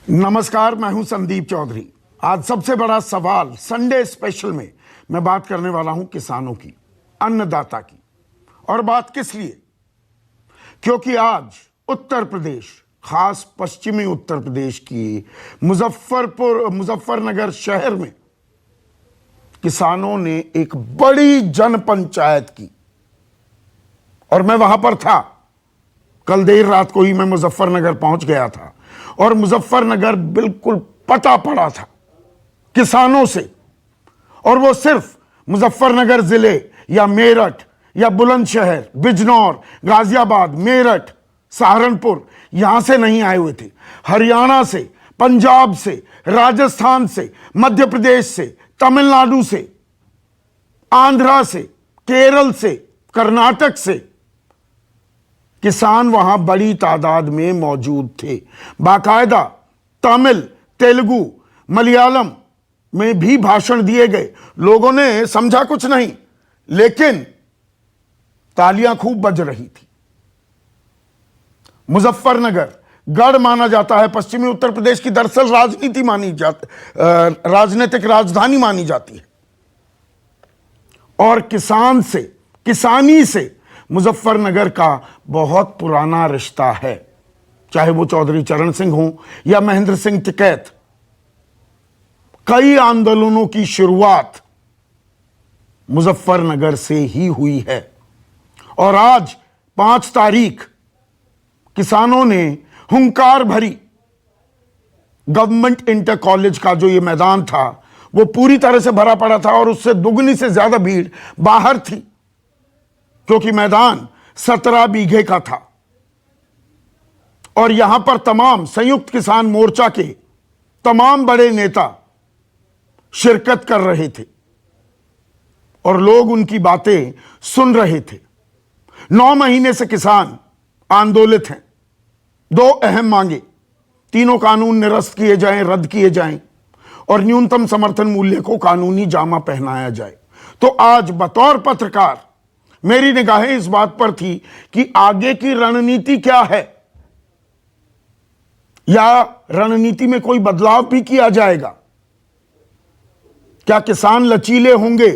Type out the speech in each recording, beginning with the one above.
नमस्कार, मैं हूं संदीप चौधरी। आज सबसे बड़ा सवाल संडे स्पेशल में मैं बात करने वाला हूं किसानों की, अन्नदाता की। और बात किस लिए? क्योंकि आज उत्तर प्रदेश, खास पश्चिमी उत्तर प्रदेश की मुजफ्फरनगर शहर में किसानों ने एक बड़ी जन पंचायत की और मैं वहां पर था। कल देर रात को ही मैं मुजफ्फरनगर पहुंच गया था और मुजफ्फरनगर बिल्कुल पटा पड़ा था किसानों से। और वो सिर्फ मुजफ्फरनगर जिले या मेरठ या बुलंदशहर, बिजनौर, गाजियाबाद, मेरठ, सहारनपुर यहां से नहीं आए हुए थे। हरियाणा से, पंजाब से, राजस्थान से, मध्य प्रदेश से, तमिलनाडु से, आंध्रा से, केरल से, कर्नाटक से किसान वहां बड़ी तादाद में मौजूद थे। बाकायदा तमिल, तेलुगु, मलयालम में भी भाषण दिए गए। लोगों ने समझा कुछ नहीं, लेकिन तालियां खूब बज रही थी। मुजफ्फरनगर गढ़ माना जाता है पश्चिमी उत्तर प्रदेश की। दरअसल राजनीतिक राजधानी मानी जाती है। और किसानी से मुजफ्फरनगर का बहुत पुराना रिश्ता है, चाहे वो चौधरी चरण सिंह हो या महेंद्र सिंह टिकैत। कई आंदोलनों की शुरुआत मुजफ्फरनगर से ही हुई है। और आज 5 तारीख किसानों ने हुंकार भरी। गवर्नमेंट इंटर कॉलेज का जो ये मैदान था वो पूरी तरह से भरा पड़ा था और उससे दुगनी से ज्यादा भीड़ बाहर थी, क्योंकि मैदान 17 बीघे का था। और यहां पर तमाम संयुक्त किसान मोर्चा के तमाम बड़े नेता शिरकत कर रहे थे और लोग उनकी बातें सुन रहे थे। 9 महीने से किसान आंदोलित हैं। 2 अहम मांगे, तीनों कानून निरस्त किए जाएं, रद्द किए जाएं और न्यूनतम समर्थन मूल्य को कानूनी जामा पहनाया जाए। तो आज बतौर पत्रकार मेरी निगाहें इस बात पर थी कि आगे की रणनीति क्या है, या रणनीति में कोई बदलाव भी किया जाएगा। क्या किसान लचीले होंगे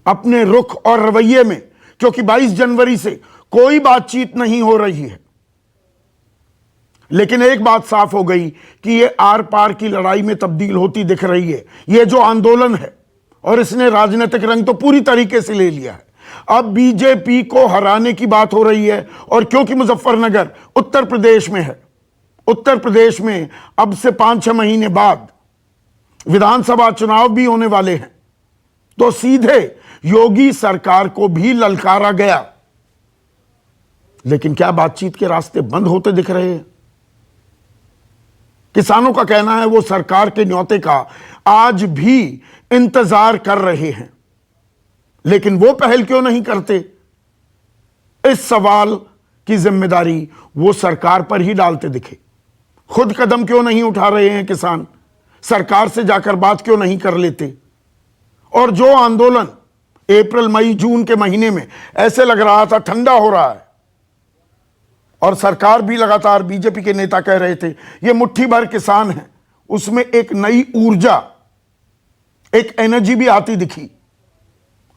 अपने रुख और रवैये में? क्योंकि 22 जनवरी से कोई बातचीत नहीं हो रही है। लेकिन एक बात साफ हो गई कि यह आर पार की लड़ाई में तब्दील होती दिख रही है। यह जो आंदोलन है, और इसने राजनीतिक रंग तो पूरी तरीके से ले लिया है। अब बीजेपी को हराने की बात हो रही है। और क्योंकि मुजफ्फरनगर उत्तर प्रदेश में है, उत्तर प्रदेश में अब से 5-6 महीने बाद विधानसभा चुनाव भी होने वाले हैं, तो सीधे योगी सरकार को भी ललकारा गया। लेकिन क्या बातचीत के रास्ते बंद होते दिख रहे हैं? किसानों का कहना है वो सरकार के न्योते का आज भी इंतजार कर रहे हैं। लेकिन वो पहल क्यों नहीं करते? इस सवाल की जिम्मेदारी वो सरकार पर ही डालते दिखे। खुद कदम क्यों नहीं उठा रहे हैं किसान? सरकार से जाकर बात क्यों नहीं कर लेते? और जो आंदोलन अप्रैल, मई, जून के महीने में ऐसे लग रहा था ठंडा हो रहा है, और सरकार भी लगातार, बीजेपी के नेता कह रहे थे ये मुट्ठी भर किसान हैं, उसमें एक नई ऊर्जा, एक एनर्जी भी आती दिखी।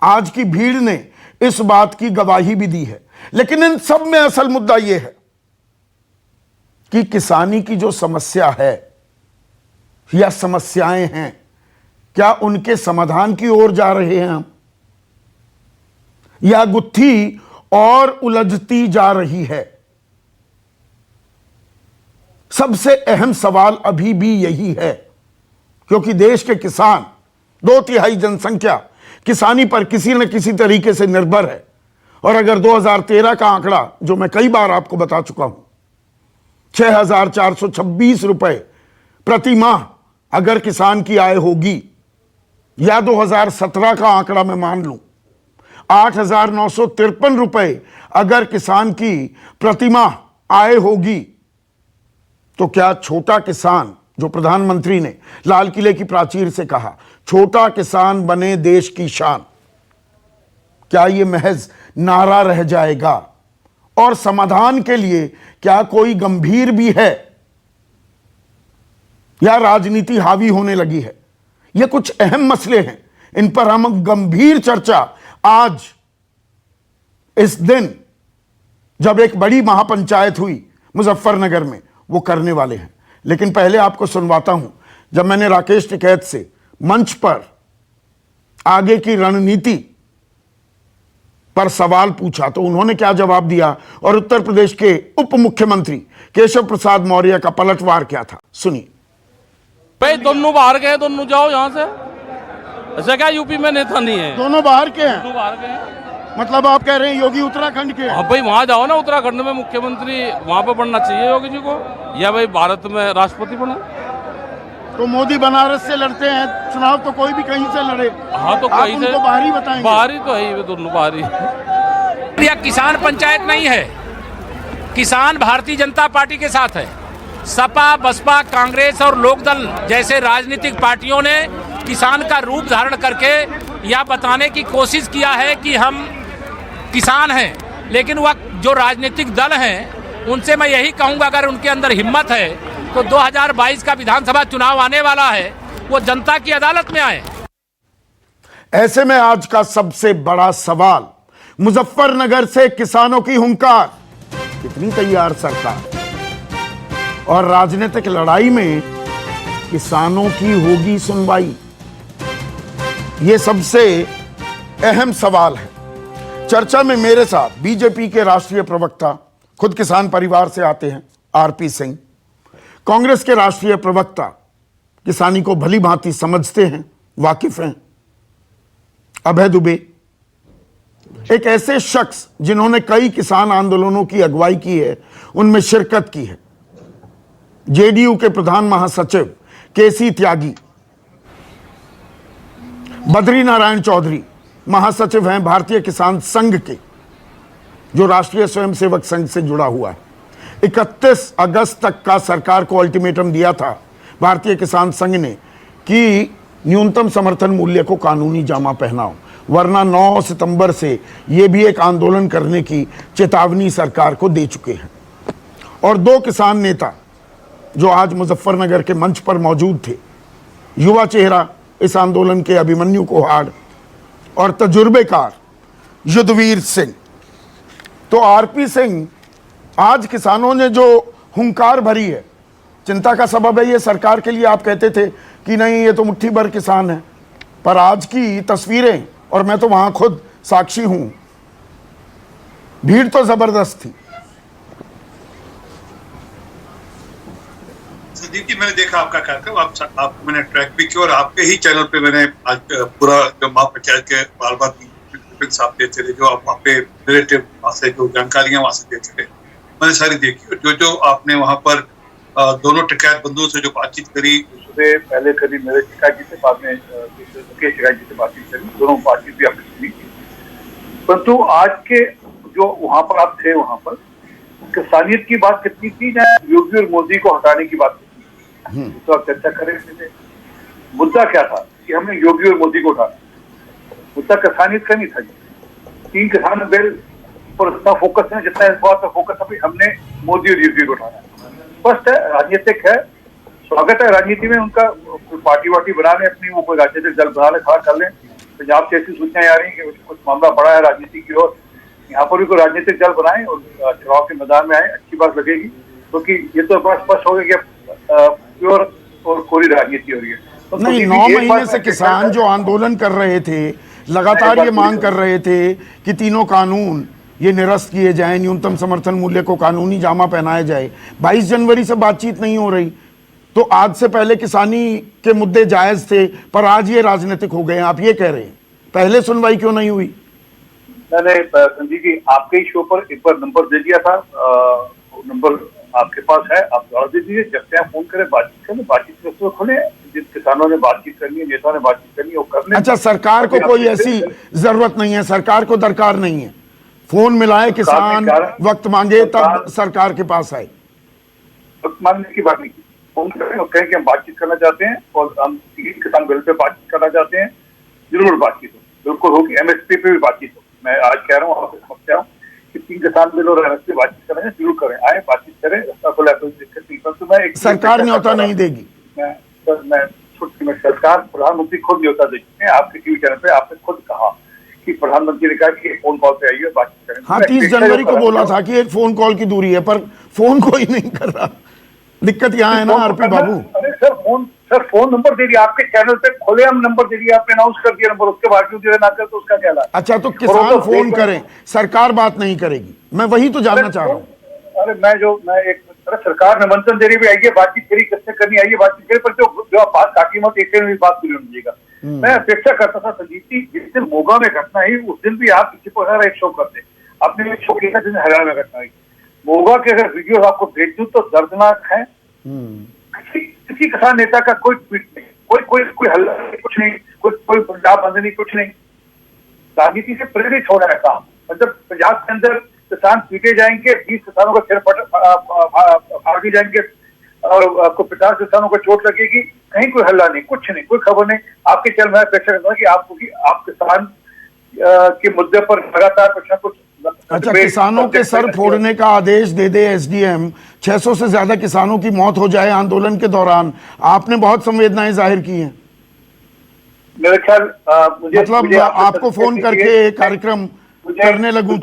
आज की भीड़ ने इस बात की गवाही भी दी है। लेकिन इन सब में असल मुद्दा यह है कि किसानी की जो समस्या है या समस्याएं हैं, क्या उनके समाधान की ओर जा रहे हैं हम, या गुत्थी और उलझती जा रही है? सबसे अहम सवाल अभी भी यही है, क्योंकि देश के किसान, 2/3 जनसंख्या किसानी पर किसी न किसी तरीके से निर्भर है। और अगर 2013 का आंकड़ा, जो मैं कई बार आपको बता चुका हूं, 6,426 रुपए प्रति माह अगर किसान की आय होगी, या 2017 का आंकड़ा मैं मान लूं 8,953 रुपए अगर किसान की प्रति माह आय होगी, तो क्या छोटा किसान, जो प्रधानमंत्री ने लाल किले की प्राचीर से कहा छोटा किसान बने देश की शान, क्या यह महज नारा रह जाएगा? और समाधान के लिए क्या कोई गंभीर भी है? या राजनीति हावी होने लगी है? ये कुछ अहम मसले हैं, इन पर हम गंभीर चर्चा आज इस दिन जब एक बड़ी महापंचायत हुई मुजफ्फरनगर में वो करने वाले हैं। लेकिन पहले आपको सुनवाता हूं, जब मैंने राकेश टिकैत से मंच पर आगे की रणनीति पर सवाल पूछा तो उन्होंने क्या जवाब दिया और उत्तर प्रदेश के उप मुख्यमंत्री केशव प्रसाद मौर्य का पलटवार क्या था, सुनिए। भाई दोनों बाहर गए, दोनों जाओ यहाँ से। ऐसा क्या यूपी में नेता नहीं है? दोनों बाहर के हैं? दोनों बाहर गए हैं। मतलब आप कह रहे हैं योगी उत्तराखंड के? हाँ भाई, वहाँ जाओ ना, उत्तराखंड में मुख्यमंत्री वहाँ पे बनना चाहिए योगी जी को, या भाई भारत में राष्ट्रपति बने। तो मोदी बनारस से लड़ते हैं चुनाव, तो कोई भी कहीं से लड़े। हाँ तो कहीं से बाहरी बताएंगे? बाहरी तो है ही, दोनों बाहरी। यह किसान पंचायत नहीं है, किसान भारतीय जनता पार्टी के साथ है। सपा, बसपा, कांग्रेस और लोकदल जैसे राजनीतिक पार्टियों ने किसान का रूप धारण करके यह बताने की कोशिश किया है कि हम किसान हैं, लेकिन वह जो राजनीतिक दल हैं उनसे मैं यही कहूंगा, अगर उनके अंदर हिम्मत है तो 2022 का विधानसभा चुनाव आने वाला है, वो जनता की अदालत में आए। ऐसे में आज का सबसे बड़ा सवाल, मुजफ्फरनगर से किसानों की हुंकार, कितनी तैयार सरकार, और राजनीतिक लड़ाई में किसानों की होगी सुनवाई, यह सबसे अहम सवाल है। चर्चा में मेरे साथ बीजेपी के राष्ट्रीय प्रवक्ता, खुद किसान परिवार से आते हैं, आरपी सिंह, कांग्रेस के राष्ट्रीय प्रवक्ता, किसानी को भली भांति समझते हैं, वाकिफ हैं, अभय दुबे, एक ऐसे शख्स जिन्होंने कई किसान आंदोलनों की अगुवाई की है, उनमें शिरकत की है, जेडीयू के प्रधान महासचिव केसी त्यागी, बद्री नारायण चौधरी महासचिव हैं भारतीय किसान संघ के, जो राष्ट्रीय स्वयंसेवक संघ से जुड़ा हुआ है। 31 अगस्त तक का सरकार को अल्टीमेटम दिया था भारतीय किसान संघ ने कि न्यूनतम समर्थन मूल्य को कानूनी जामा पहनाओ, वरना 9 सितंबर से यह भी एक आंदोलन करने की चेतावनी सरकार को दे चुके हैं। और दो किसान नेता जो आज मुजफ्फरनगर के मंच पर मौजूद थे, युवा चेहरा इस आंदोलन के अभिमन्यु कोहाड़ और तजुर्बेकार युद्धवीर सिंह। तो आरपी सिंह, आज किसानों ने जो हुंकार भरी है, चिंता का सबब है ये सरकार के लिए। आप कहते थे कि नहीं ये तो मुट्ठी भर किसान है, पर आज की तस्वीरें, और मैं तो वहां खुद साक्षी हूं, भीड़ तो जबरदस्त थी। संदीप जी, मैंने देखा आपका कार्यक्रम, आप मैंने ट्रैक भी किया और आपके ही चैनल पे मैंने आज पूरा जो महापंचायत के बार बार साहब देते थे, जो आप वहाँ पे रिलेटिव वहाँ से जो जानकारियां वहाँ से देते थे, मैंने सारी देखी। और जो आपने वहाँ पर दोनों टिकैत बंधुओं से जो बातचीत करी, उससे पहले करी मेरे टिकैत जी से, बाद में मुकेश टिकैत जी से बातचीत करी, दोनों बातचीत भी आपने सुनी। परंतु आज के जो वहाँ पर आप थे, वहाँ पर किसानियत की बात कितनी थी, या योगी और मोदी को हटाने की बात कितनी थी, तो आप चर्चा कर रहे थे। मुद्दा क्या था कि हमने योगी और मोदी को उठाना, मुद्दा किसानियत का नहीं था। 3 किसान बिल पर उतना फोकस है जितना इस बात पर फोकस अभी हमने मोदी और योगी को उठाना। स्पष्ट है, राजनीतिक है, स्वागत है राजनीति में उनका, पार्टी वार्टी बना लें अपनी, वो कोई राजनीतिक दल बना ले, खड़ा कर लें। पंजाब से ऐसी सूचनाएं आ रही है कि कुछ मामला बड़ा है राजनीति की ओर, यहाँ पर भी कोई राजनीतिक दल बनाए और चुनाव के मैदान में आए, अच्छी बात लगेगी, क्योंकि ये तो बड़ा स्पष्ट हो गया कि प्योर और कोरी राजनीति हो रही है। तो नहीं, 9 महीने से किसान जो आंदोलन कर रहे थे, लगातार ये मांग कर रहे थे कि तीनों कानून ये निरस्त किए जाएं, न्यूनतम समर्थन मूल्य को कानूनी जामा पहनाया जाए। 22 जनवरी से बातचीत नहीं हो रही, तो आज से पहले किसानी के मुद्दे जायज थे, पर आज ये राजनीतिक हो गए। आप ये कह रहे हैं पहले सुनवाई क्यों नहीं हुई? मैंने संजीव जी आपके ही शो पर एक बार नंबर दे दिया था, नंबर आपके पास है, आप दौड़ा दीजिए, जब से आप फोन करें बातचीत करें, बातचीत करते खुले, जिन किसानों ने बातचीत करनी है, नेताओं ने बातचीत करनी है, वो कर लें। अच्छा, सरकार को कोई ऐसी जरूरत नहीं है, सरकार को दरकार नहीं है, फोन मिलाए किसान, वक्त मांगे तब सरकार के पास आए। वक्त मांगने की बात नहीं, फोन करें और कहें कि हम बातचीत करना चाहते हैं और हम 3 किसान बिल पे बातचीत करना चाहते हैं, जरूर बातचीत हो, बिल्कुल होगी। एमएसपी पे भी बातचीत हो। मैं आज कह रहा हूँ, आपको समझता हूँ कि 3 किसान बिल और एमएसपी बातचीत करें, जरूर करें, आए बातचीत करें, रास्ता खुला है, कोई दिक्कत नहीं। परंतु मैं सरकार न्योता नहीं देगी, मैं सर मैं छुट्टी में सरकार प्रधानमंत्री खुद न्योता दे चुके हैं। आपके टीवी चैनल पे आपने खुद कहा कि प्रधानमंत्री ने कहा कि एक फोन कॉल पे आइए बातचीत करें। हाँ, 30 जनवरी को बोला था कि एक फोन कॉल की दूरी है, पर फोन कोई नहीं कर रहा। दिक्कत यहाँ है ना आरपी बाबू। अरे सर फोन नंबर दे दिया आपके चैनल पे, खुलेआम नंबर दे दिया आपने, अनाउंस कर दिया नंबर, उसके बाद क्यों दे ना कर तो उसका क्या लाभ? अच्छा, तो किसान फोन करें, सरकार बात नहीं करेगी? मैं वही तो जानना चाह रहा हूँ। अरे सरकार निमंत्रण दे रही है, आइए बातचीत करिए, किससे करनी आइए बातचीत करिए, पर जो आप बात काटी मत, एक में भी बात पूरी होनी चाहिए। मैं अपेक्षा करता था संजीव जी, जिस दिन मोगा में घटना हुई उस दिन भी आप किसी को एक शो करते, आपने एक शो किया जिस दिन हरियाणा में घटना हुई। मोगा के अगर वीडियो आपको भेज दूं तो दर्दनाक है। किसी किसान नेता का कोई ट्वीट नहीं, कोई हल्ला नहीं, कुछ नहीं, कोई पंजाब बंद नहीं, कुछ नहीं। राजनीति से प्रेरित हो रहा है काम। मतलब पंजाब के अंदर किसान पीटे जाएंगे, 20 किसानों का सिर फाड़ दिए जाएंगे और आपको 50 किसानों को चोट लगेगी, कहीं कोई हल्ला नहीं, कुछ नहीं, कोई खबर नहीं। आपके चैनल में अपेक्षा करता हूँ कि आप किसान के मुद्दे पर लगातार कुछ न कुछ। अच्छा, किसानों के सर फोड़ने का आदेश दे दे एसडीएम, 600 से ज्यादा किसानों की मौत हो जाए आंदोलन के दौरान, आपने बहुत संवेदनाएं जाहिर की हैं। मेरे ख्याल मतलब आपको फोन करके कार्यक्रम करने लगूं,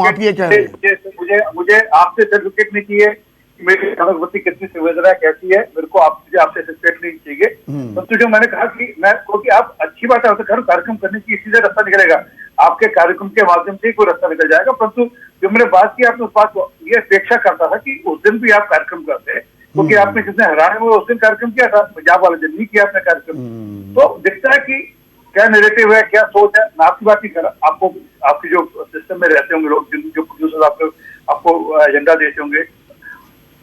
आप ये कह रहे हैं? मुझे आपसे सर्टिफिकेट नहीं चाहिए मेरी प्रति कितनी संवेदना कैसी है, मेरे को आपसे सर्टिफिकेट नहीं चाहिए। परंतु जो मैंने कहा कि मैं क्योंकि आप अच्छी बात है, कार्यक्रम करने की इसी से रास्ता निकलेगा, आपके कार्यक्रम के माध्यम से ही कोई रास्ता निकल जाएगा। परंतु जो मैंने बात की, आपने उस बात को ये अपेक्षा करता था कि उस दिन भी आप कार्यक्रम करते हैं, क्योंकि आपने जितने हरियाणा में उस दिन कार्यक्रम किया था, पंजाब वाले दिन नहीं किया आपने कार्यक्रम। तो दिखता है कि क्या नैरेटिव है, क्या सोच है। मैं आपकी बात नहीं कर रहा, आपके जो सिस्टम में रहते होंगे लोग, जो प्रोड्यूसर आपको एजेंडा देते होंगे,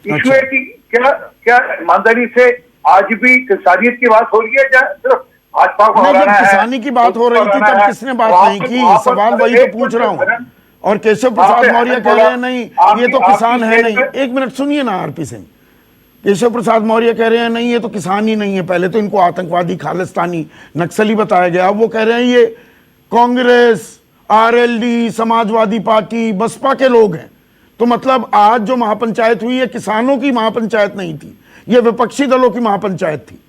इशू है कि क्या ईमानदारी से आज भी किसानियत की बात हो रही है या सिर्फ भाजपा को हराना है? किसानी की बात हो रही थी तब किसने बात नहीं की? सवाल वही तो पूछ रहा हूँ। और केशव प्रसाद मौर्य कह रहे हैं नहीं ये तो किसान है नहीं। एक मिनट सुनिए ना आरपी सिंह, केशव प्रसाद मौर्य कह रहे हैं नहीं ये तो किसान ही नहीं है। पहले तो इनको आतंकवादी, खालिस्तानी, नक्सली बताया गया, अब वो कह रहे हैं ये कांग्रेस, आरएलडी, समाजवादी पार्टी, बसपा के लोग हैं। तो मतलब आज जो महापंचायत हुई है किसानों की महापंचायत नहीं थी, ये विपक्षी दलों की महापंचायत थी।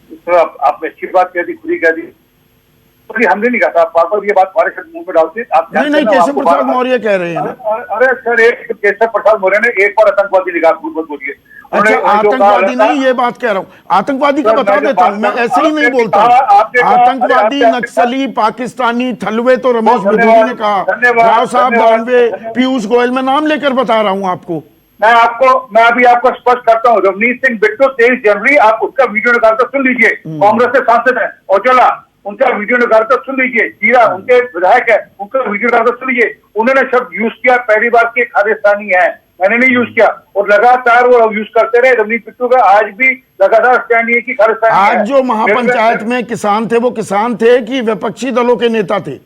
तो आपने अच्छी बात कह दी, खुद ही कह दी, तो हमने नहीं कहा था। बार-बार ये बात हमारे मुंह में डालते आप नहीं, केशव प्रसाद मौर्य कह रहे हैं। अरे सर, केशव प्रसाद मौर्य ने एक बार आतंकवादी निकाह बोलिए। अच्छा, आतंकवादी नहीं, ये बात कह रहा हूँ, आतंकवादी का बता देता हूँ, मैं ऐसे ही नहीं बोलता। आतंकवादी, नक्सली, पाकिस्तानी, थलवे तो रमेश बिधूरी ने कहा, राव साहब दानवे, पीयूष गोयल, मैं नाम लेकर बता रहा हूँ आपको। मैं अभी आपको स्पष्ट करता हूँ, रवनीत सिंह बिट्टू 23 जनवरी, आप उसका वीडियो निकाल कर सुन लीजिए। कांग्रेस के सांसद है औजला, उनका वीडियो निकाल कर सुन लीजिए। जीरा उनके विधायक है, उनका वीडियो निकाल कर सुन लीजिए। उन्होंने शब्द यूज किया पहली बार की खालिस्तानी है, मैंने नहीं यूज किया, और लगातार वो यूज करते रहे। रवनीत बिट्टू का आज भी लगातार स्टैंड ये कि खालिस्तानी है। आज जो महापंचायत में किसान थे वो किसान थे कि विपक्षी दलों के नेता थे?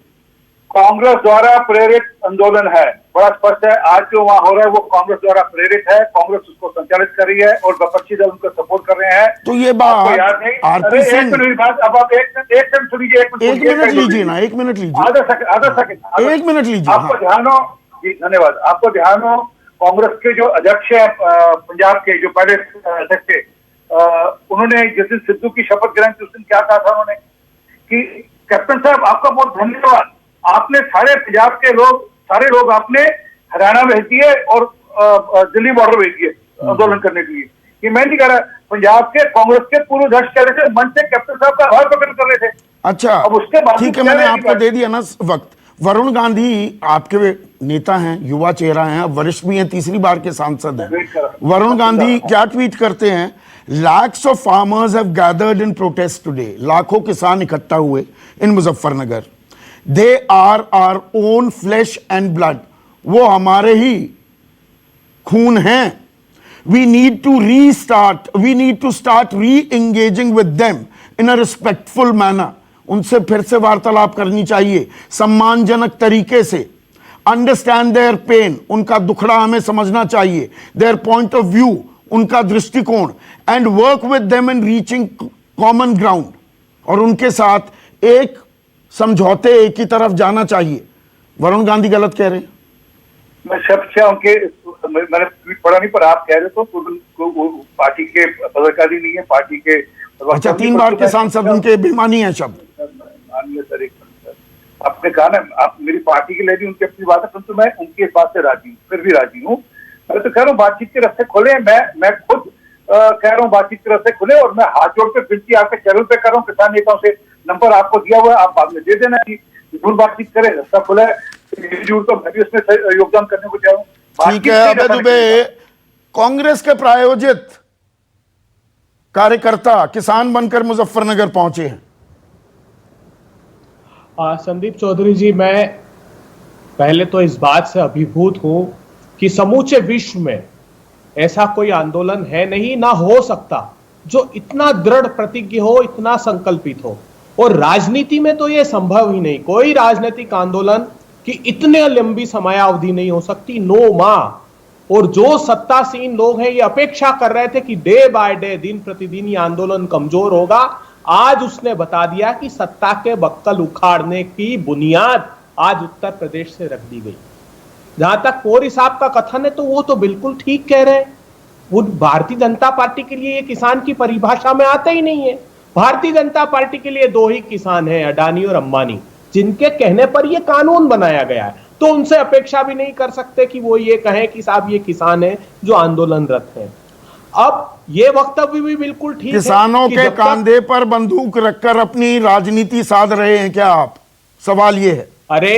कांग्रेस द्वारा प्रेरित आंदोलन है, बड़ा स्पष्ट है। आज जो वहां हो रहा है वो कांग्रेस द्वारा प्रेरित है, कांग्रेस उसको संचालित कर रही है और विपक्षी दल उनको सपोर्ट कर रहे हैं। तो ये बात याद नहीं? आरपी सिंह, अब आप एक मिनट सुनिए, एक मिनट लीजिए ना, एक मिनट लीजिए, आधा सेकंड, एक मिनट लीजिए। आपको ध्यान हो जी, धन्यवाद। आपको ध्यान हो, कांग्रेस के जो अध्यक्ष है पंजाब के, जो पहले अध्यक्ष थे, उन्होंने जिस दिन सिद्धू की शपथ ग्रहण की उस दिन क्या कहा था उन्होंने कि कैप्टन साहब आपका बहुत धन्यवाद, आपने सारे पंजाब के लोग, सारे लोग आपने हरियाणा भेज दिए और दिल्ली बॉर्डर भेज दिए आंदोलन करने के लिए। ये मैं नहीं कह रहा, पंजाब के कांग्रेस के पूर्व अध्यक्ष कह रहे थे, मंच से कैप्टन साहब का आभार प्रकट कर रहे थे। अच्छा, अब उसके बाद ठीक है, मैंने आपको दे दिया ना वक्त। वरुण गांधी आपके नेता हैं, युवा चेहरा हैं, अब वरिष्ठ भी हैं, तीसरी बार के सांसद हैं। वरुण गांधी क्या ट्वीट करते हैं? Lakhs of farmers have gathered in protest today. लाखों किसान इकट्ठा हुए इन Muzaffarnagar. They are our own flesh and blood. वो हमारे ही खून हैं। We need to start re-engaging with them in a respectful manner. उनसे फिर से वार्तालाप करनी चाहिए सम्मानजनक तरीके से। अंडरस्टैंड देयर पेन, उनका दुखड़ा हमें समझना चाहिए, देयर पॉइंट ऑफ व्यू, उनका दृष्टिकोण, and work with them in reaching common ground, और उनके साथ एक समझौते, एक ही तरफ जाना चाहिए। वरुण गांधी गलत कह रहे हैं? मैं शब्द से उनके तो मैंने ट्वीट पढ़ा नहीं, पर आप कह रहे तो वो पार्टी के पदाधिकारी नहीं है, पार्टी के। अच्छा, 3 बार के सांसद उनके बेईमानी है शब्द। सर एक मिनट, आपने कहा ना आप मेरी पार्टी के लिए भी उनकी अपनी बात है, परंतु मैं उनकी इस बात से राजी हूँ, फिर भी राजी हूँ। मैं तो कह रहा हूँ बातचीत के रास्ते खोले। मैं खुद कह रहा हूँ बातचीत के रास्ते खुले, और मैं हाथ जोड़ के विनती आपके चैनल पे कर रहा हूँ, किसान नेताओं से। नंबर आपको दिया हुआ है, आप बाद में दे देना कि जरूर बातचीत करें, रास्ता खुला है। जरूर तो मैं भी उसमें योगदान करने को चाहूँ। ठीक है। अबे दुबे, कांग्रेस के प्रायोजित कार्यकर्ता किसान बनकर मुजफ्फरनगर पहुंचे हैं। संदीप चौधरी जी, मैं पहले तो इस बात से अभिभूत हूं कि समूचे विश्व में ऐसा कोई आंदोलन है नहीं, ना हो सकता, जो इतना दृढ़ प्रतिज्ञ हो, इतना संकल्पित हो। और राजनीति में तो यह संभव ही नहीं, कोई राजनीतिक आंदोलन की इतने लंबी समयावधि नहीं हो सकती, 9 माह। और जो सत्तासीन लोग हैं ये अपेक्षा कर रहे थे कि डे बाय डे, दिन प्रतिदिन ये आंदोलन कमजोर होगा। आज उसने बता दिया कि सत्ता के बक्कल उखाड़ने की बुनियाद आज उत्तर प्रदेश से रख दी गई। जहां तक कोरी साहब का कथन है तो वो तो बिल्कुल ठीक कह रहे हैं। वो भारतीय जनता पार्टी के लिए ये किसान की परिभाषा में आता ही नहीं है। भारतीय जनता पार्टी के लिए 2 ही किसान हैं, अडानी और अंबानी, जिनके कहने पर यह कानून बनाया गया है। तो उनसे अपेक्षा भी नहीं कर सकते कि वो ये कहें कि साहब ये किसान है जो आंदोलनरत है। अब ये वक्तव्य भी बिल्कुल ठीक है। किसानों के कांधे पर बंदूक रखकर अपनी राजनीति साध रहे हैं क्या आप? सवाल ये है। अरे,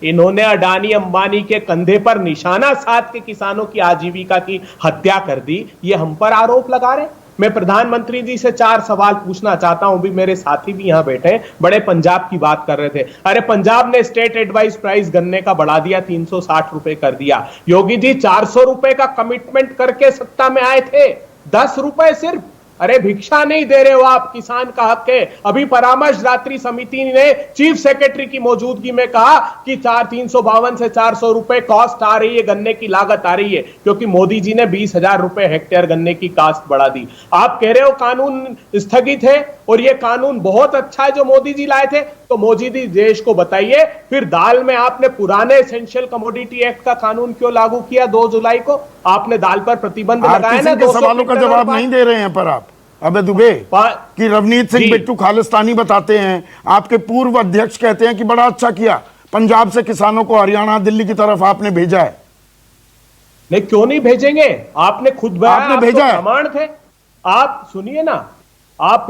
इन्होंने अडानी अंबानी के कंधे पर निशाना साध के किसानों की आजीविका की हत्या कर दी, ये हम पर आरोप लगा रहे। मैं प्रधानमंत्री जी से 4 सवाल पूछना चाहता हूं। भी मेरे साथी भी यहां बैठे हैं, बड़े पंजाब की बात कर रहे थे। अरे, पंजाब ने स्टेट एडवाइस प्राइस गन्ने का बढ़ा दिया, 360 रुपए कर दिया। योगी जी 400 रुपए का कमिटमेंट करके सत्ता में आए थे, 10 रुपए सिर्फ। अरे, भिक्षा नहीं दे रहे हो आप, किसान का हक है। अभी परामर्शदात्री समिति ने चीफ सेक्रेटरी की मौजूदगी में कहा कि 352 से 400 रुपए कॉस्ट आ रही है, गन्ने की लागत आ रही है, क्योंकि मोदी जी ने 20,000 रुपए हेक्टेयर गन्ने की कास्ट बढ़ा दी। आप कह रहे हो कानून स्थगित है, और ये कानून बहुत अच्छा है जो मोदी जी लाए थे। तो मोदी जी देश को बताइए, फिर दाल में आपने पुराने एसेंशियल कमोडिटी एक्ट का कानून क्यों लागू किया? 2 जुलाई को आपने दाल पर प्रतिबंध लगाया ना। किसी के सवालों का जवाब नहीं दे रहे हैं पर आप। अबे दुबे कि रवनीत सिंह बिट्टू खालिस्तानी बताते हैं, आपके पूर्व अध्यक्ष कहते हैं कि बड़ा अच्छा किया, पंजाब से किसानों को हरियाणा दिल्ली की तरफ आपने भेजा है। नहीं, क्यों नहीं भेजेंगे? आपने खुद आपने भेजा है, प्रमाण थे। आप सुनिए ना, आप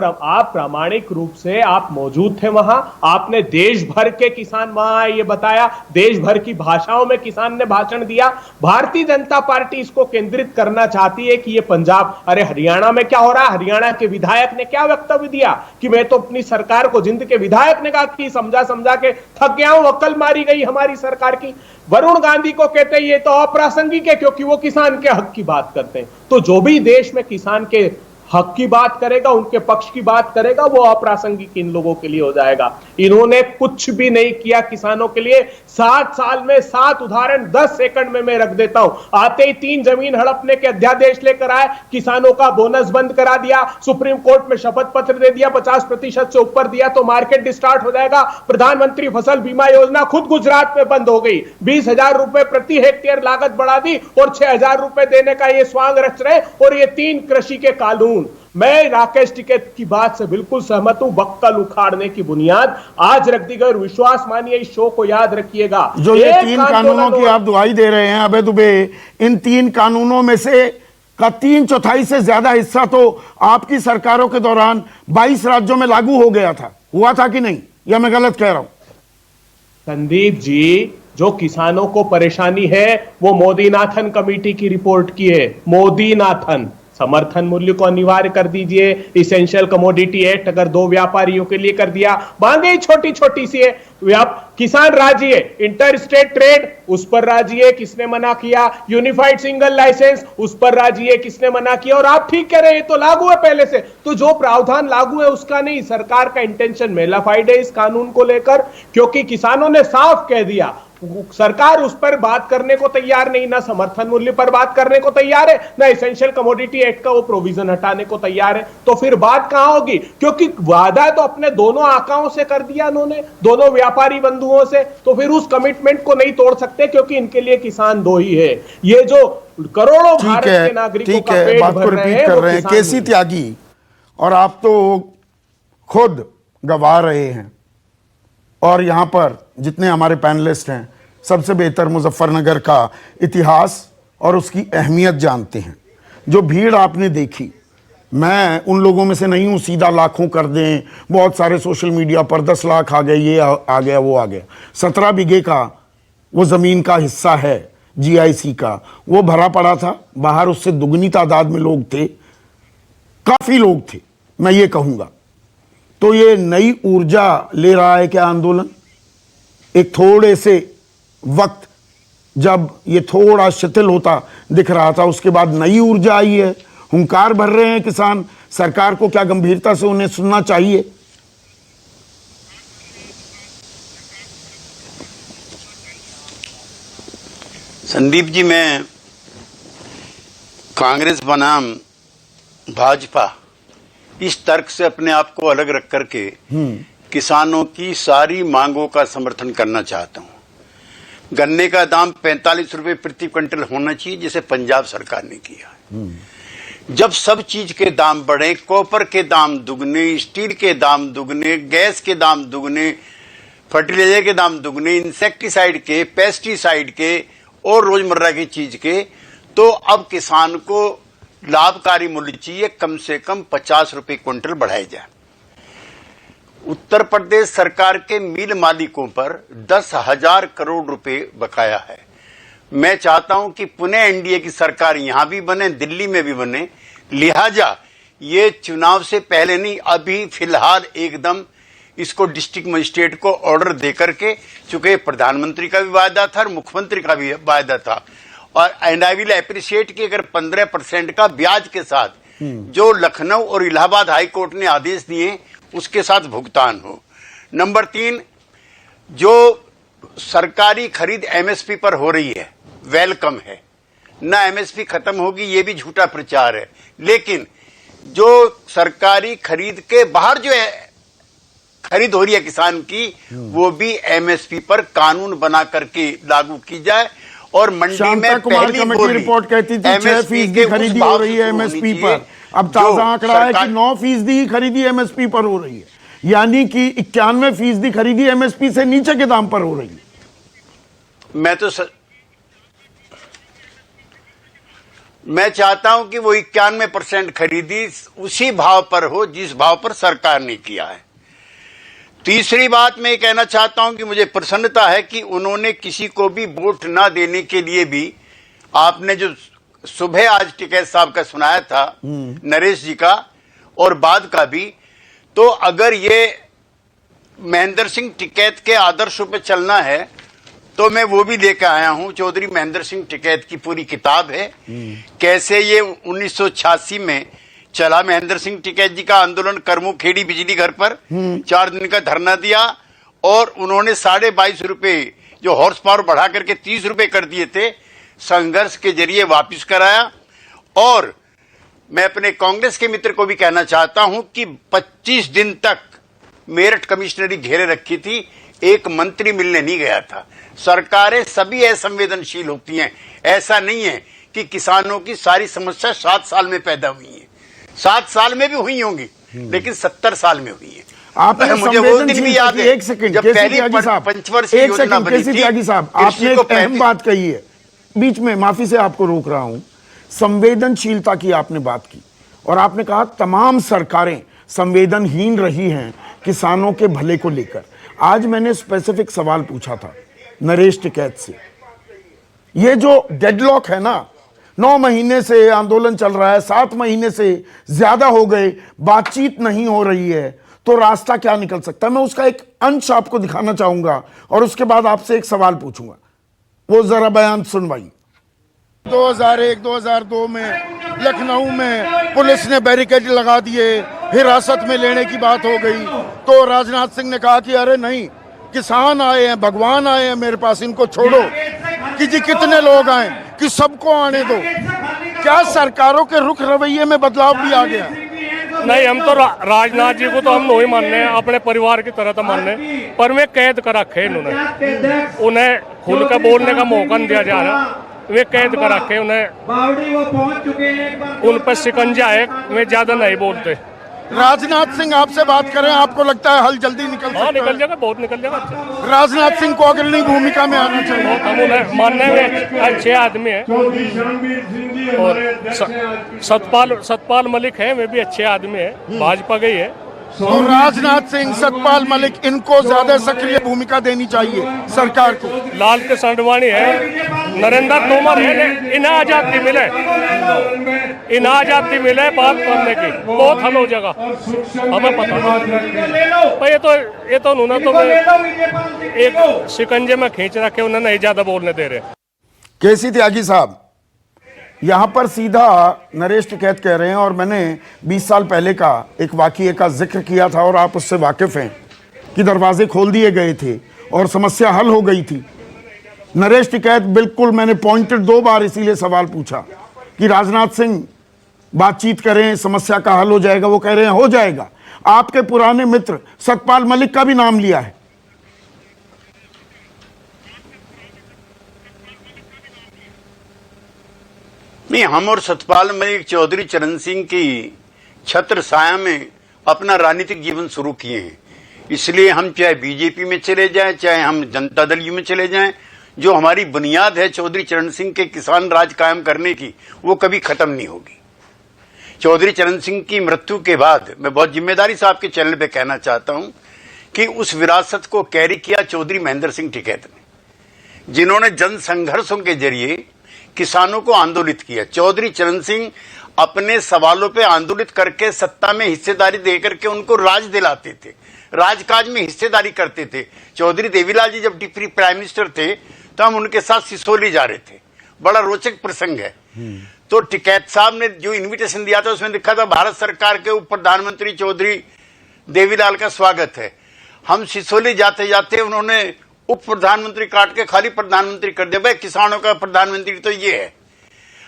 प्रामाणिक रूप से आप मौजूद थे वहां। आपने देश भर के किसान वहां ये बताया, देश भर की भाषाओं में किसान ने भाषण दिया। भारतीय जनता पार्टी इसको केंद्रित करना चाहती है कि ये पंजाब, अरे हरियाणा में क्या हो रहा है? हरियाणा के विधायक ने क्या वक्तव्य दिया कि मैं तो अपनी सरकार को, जिंद के विधायक ने कहा कि समझा समझा के थक गया हूं, अक्ल मारी गई हमारी सरकार की। वरुण गांधी को कहते हैं ये तो अप्रासंगिक है क्योंकि वो किसान के हक की बात करते हैं। तो जो भी देश में किसान के हक की बात करेगा, उनके पक्ष की बात करेगा, वो अप्रासंगिक इन लोगों के लिए हो जाएगा। इन्होंने कुछ भी नहीं किया किसानों के लिए। 7 साल में 7 उदाहरण 10 सेकंड में मैं रख देता हूं। आते ही 3 जमीन हड़पने के अध्यादेश लेकर आए, किसानों का बोनस बंद करा दिया, सुप्रीम कोर्ट में शपथ पत्र दे दिया, 50% से ऊपर दिया तो मार्केट डिस्टार्ट हो जाएगा। प्रधानमंत्री फसल बीमा योजना खुद गुजरात में बंद हो गई, 20,000 रुपए प्रति हेक्टेयर लागत बढ़ा दी और 6,000 रुपए देने का ये स्वांग रच रहे। और ये 3 कृषि के कानून, मैं राकेश टिकैत की बात से बिल्कुल सहमत हूं। बक्कल उखाड़ने की बुनियाद आज रख दी गई। विश्वास मानिए, इस शो को याद रखिएगा। जो ये 3 कानूनों की आप दुहाई दे रहे हैं अबे दुबे, इन 3 कानूनों में से का 3/4 से ज्यादा हिस्सा तो आपकी सरकारों के दौरान 22 राज्यों में लागू हो गया था। हुआ था कि नहीं, या मैं गलत कह रहा हूं? संदीप जी, जो किसानों को परेशानी है वो मोदीनाथन कमेटी की रिपोर्ट की है। मोदीनाथन, समर्थन मूल्य को अनिवार्य कर दीजिए, इसेंशियल कमोडिटी एक्ट अगर 2 व्यापारियों के लिए कर दिया, मांगे छोटी छोटी सी है। किसान राजी है, इंटर स्टेट ट्रेड उस पर राजी है, किसने मना किया? यूनिफाइड सिंगल लाइसेंस उस पर राजी है, किसने मना किया? और आप ठीक कह रहे हैं तो लागू है पहले से। तो जो प्रावधान लागू है उसका नहीं, सरकार का इंटेंशन मेलाफाइड है इस कानून को लेकर, क्योंकि किसानों ने साफ कह दिया सरकार उस पर बात करने को तैयार नहीं, ना समर्थन मूल्य पर बात करने को तैयार है, ना एसेंशियल कमोडिटी एक्ट का वो प्रोविजन हटाने को तैयार है। तो फिर बात कहां होगी? क्योंकि वादा तो अपने दोनों आकाओं से कर दिया उन्होंने, दोनों व्यापारी बंधुओं से, तो फिर उस कमिटमेंट को नहीं तोड़ सकते, क्योंकि इनके लिए किसान दो ही है। ये जो करोड़ों भारत के नागरिकों का पेट बात को भर रहे रिपीट हैं, कर वो रहे हैं किसान केसी ही हैं। त्यागी, और आप तो खुद गवा रहे हैं, और यहां पर जितने हमारे पैनलिस्ट हैं सबसे बेहतर मुजफ्फरनगर का इतिहास और उसकी अहमियत जानते हैं। जो भीड़ आपने देखी, मैं उन लोगों में से नहीं हूं सीधा लाखों कर दें, बहुत सारे सोशल मीडिया पर 10 लाख आ गए, ये आ गया वो आ गया। 17 बीघे का वो ज़मीन का हिस्सा है जीआईसी का, वो भरा पड़ा था, बाहर उससे दुगनी तादाद में लोग थे, काफ़ी लोग थे, मैं ये कहूँगा। तो ये नई ऊर्जा ले रहा है क्या आंदोलन? एक थोड़े से वक्त जब ये थोड़ा शिथिल होता दिख रहा था, उसके बाद नई ऊर्जा आई है, हुंकार भर रहे हैं किसान। सरकार को क्या गंभीरता से उन्हें सुनना चाहिए? संदीप जी, मैं कांग्रेस बनाम भाजपा इस तर्क से अपने आप को अलग रख करके किसानों की सारी मांगों का समर्थन करना चाहता हूं। गन्ने का दाम 45 रुपए प्रति क्विंटल होना चाहिए, जिसे पंजाब सरकार ने किया है। जब सब चीज के दाम बढ़े, कॉपर के दाम दुगने, स्टील के दाम दुगने, गैस के दाम दुगने, फर्टिलाइजर के दाम दुगने, इंसेक्टिसाइड के, पेस्टिसाइड के और रोजमर्रा की चीज के, तो अब किसान को लाभकारी मूल्य चाहिए, कम से कम 50 रुपए क्विंटल बढ़ाया जाए। उत्तर प्रदेश सरकार के मिल मालिकों पर 10,000 करोड़ रुपए बकाया है। मैं चाहता हूं कि पुनः एनडीए की सरकार यहां भी बने, दिल्ली में भी बने, लिहाजा ये चुनाव से पहले नहीं, अभी फिलहाल एकदम इसको डिस्ट्रिक्ट मजिस्ट्रेट को ऑर्डर देकर के, चूंकि प्रधानमंत्री का भी वायदा था और मुख्यमंत्री का भी वायदा था, और एंड आई विल अप्रिशिएट कि अगर 15% का ब्याज के साथ जो लखनऊ और इलाहाबाद हाई कोर्ट ने आदेश दिए उसके साथ भुगतान हो। नंबर 3, जो सरकारी खरीद एमएसपी पर हो रही है, वेलकम है ना, एमएसपी खत्म होगी ये भी झूठा प्रचार है, लेकिन जो सरकारी खरीद के बाहर जो है खरीद हो रही है किसान की, वो भी एमएसपी पर कानून बना करके लागू की जाए। और मंडी में पहली कमेटी रिपोर्ट कहती थी 6% खरीदी हो रही है एमएसपी पर, अब ताजा आंकड़ा है कि 9% खरीदी एमएसपी पर हो रही है, यानी कि 91% खरीदी एमएसपी से नीचे के दाम पर हो रही है। मैं चाहता हूं कि वो 91% खरीदी उसी भाव पर हो जिस भाव पर सरकार ने किया है। तीसरी बात मैं कहना चाहता हूं कि मुझे प्रसन्नता है कि उन्होंने किसी को भी वोट ना देने के लिए भी, आपने जो सुबह आज टिकैत साहब का सुनाया था, नरेश जी का, और बाद का भी, तो अगर ये महेंद्र सिंह टिकैत के आदर्शों पे चलना है तो मैं वो भी लेकर आया हूं। चौधरी महेंद्र सिंह टिकैत की पूरी किताब है, कैसे ये 1986 में चला महेंद्र सिंह टिकैत जी का आंदोलन, करमू खेड़ी बिजली घर पर 4 दिन का धरना दिया, और उन्होंने 22.5 रुपए जो हॉर्स पावर बढ़ा करके 30 रुपए कर दिए थे, संघर्ष के जरिए वापस कराया। और मैं अपने कांग्रेस के मित्र को भी कहना चाहता हूं कि 25 दिन तक मेरठ कमिश्नरी घेरे रखी थी, एक मंत्री मिलने नहीं गया था। सरकारें सभी असंवेदनशील होती हैं, ऐसा नहीं है कि किसानों की सारी समस्या 7 साल में पैदा हुई है, 7 साल में भी हुई होंगी, लेकिन 70 साल में हुई है। आपने मुझे वो दिन भी याद है एक सेकंड, जब पहली पंचवर्षीय योजना बनी थी। त्यागी साहब, आपने एक अहम बात कही है, बीच में माफी से आपको रोक रहा हूं, संवेदनशीलता की आपने बात की, और आपने कहा तमाम सरकारें संवेदनहीन रही हैं किसानों के भले को लेकर। आज मैंने स्पेसिफिक सवाल पूछा था नरेश टिकैत से, ये जो डेडलॉक है ना, 9 महीने से आंदोलन चल रहा है, 7 महीने से ज्यादा हो गए, बातचीत नहीं हो रही है, तो रास्ता क्या निकल सकता है? मैं उसका एक अंश आपको दिखाना चाहूंगा और उसके बाद आपसे एक सवाल पूछूंगा, वो जरा बयान सुनवाइए। 2001-2002 में लखनऊ में पुलिस ने बैरिकेड लगा दिए, हिरासत में लेने की बात हो गई, तो राजनाथ सिंह ने कहा कि अरे नहीं, किसान आए हैं, भगवान आए हैं मेरे पास, इनको छोड़ो कि जी कितने लोग आए, कि सबको आने दो। क्या सरकारों के रुख रवैये में बदलाव भी आ गया? नहीं, हम तो राजनाथ जी को तो हम नहीं मानने हैं, अपने परिवार की तरह तो मानने, पर वे कैद कर रखे इन्होंने, उन्हें खुल कर बोलने का मौका नहीं दिया जा रहा। वे कैद कर रखे, उन्हें उन पर शिकंजा है, वे ज्यादा नहीं बोलते। राजनाथ सिंह आपसे बात करें, आपको लगता है हल जल्दी निकल सकता है? निकल जाएगा, बहुत निकल जाएगा। राजनाथ सिंह को अग्रणी भूमिका में आना चाहिए। हम उन्हें मानने में अच्छे आदमी हैं, और सतपाल मलिक हैं, वे भी अच्छे आदमी हैं, भाजपा गई है। तो राजनाथ सिंह, सतपाल मलिक, इनको ज्यादा सक्रिय भूमिका देनी चाहिए सरकार को। लाल कृष्ण आडवाणी है, नरेंद्र तोमर है, इन्हें आजादी मिले, बात करने की, बहुत हल हो जाएगा, हमें पता। ये तो उन्होंने तो एक शिकंजे में खींच रखे, उन्हें नहीं ज्यादा बोलने दे रहे। केसी त्यागी साहब, यहां पर सीधा नरेश टिकैत कह रहे हैं, और मैंने 20 साल पहले का एक वाकये का जिक्र किया था और आप उससे वाकिफ हैं कि दरवाजे खोल दिए गए थे और समस्या हल हो गई थी। नरेश टिकैत बिल्कुल, मैंने पॉइंटेड 2 बार इसीलिए सवाल पूछा कि राजनाथ सिंह बातचीत करें, समस्या का हल हो जाएगा। वो कह रहे हैं हो जाएगा। आपके पुराने मित्र सतपाल मलिक का भी नाम लिया है। नहीं, हम और सतपाल मलिक चौधरी चरण सिंह की छत्र छाया में अपना राजनीतिक जीवन शुरू किए हैं। इसलिए हम चाहे बीजेपी में चले जाएं, चाहे हम जनता दल यू में चले जाएं, जो हमारी बुनियाद है चौधरी चरण सिंह के किसान राज कायम करने की, वो कभी खत्म नहीं होगी। चौधरी चरण सिंह की मृत्यु के बाद मैं बहुत जिम्मेदारी से आपके चैनल पे कहना चाहता हूं कि उस विरासत को कैरी किया चौधरी महेंद्र सिंह टिकैत ने, जिन्होंने जन संघर्षों के जरिए किसानों को आंदोलित किया। चौधरी चरण सिंह अपने सवालों पे आंदोलित करके सत्ता में हिस्सेदारी देकर के उनको राज दिलाते थे, राजकाज में हिस्सेदारी करते थे। चौधरी देवीलाल जी जब डिप्टी प्राइम मिनिस्टर थे तो हम उनके साथ सिसोली जा रहे थे, बड़ा रोचक प्रसंग है। तो टिकैत साहब ने जो इन्विटेशन दिया था उसमें लिखा था भारत सरकार के उप प्रधानमंत्री चौधरी देवीलाल का स्वागत है। हम सिसोली जाते जाते उन्होंने उप प्रधानमंत्री काट के खाली प्रधानमंत्री कर दिया, भाई किसानों का प्रधानमंत्री तो ये है,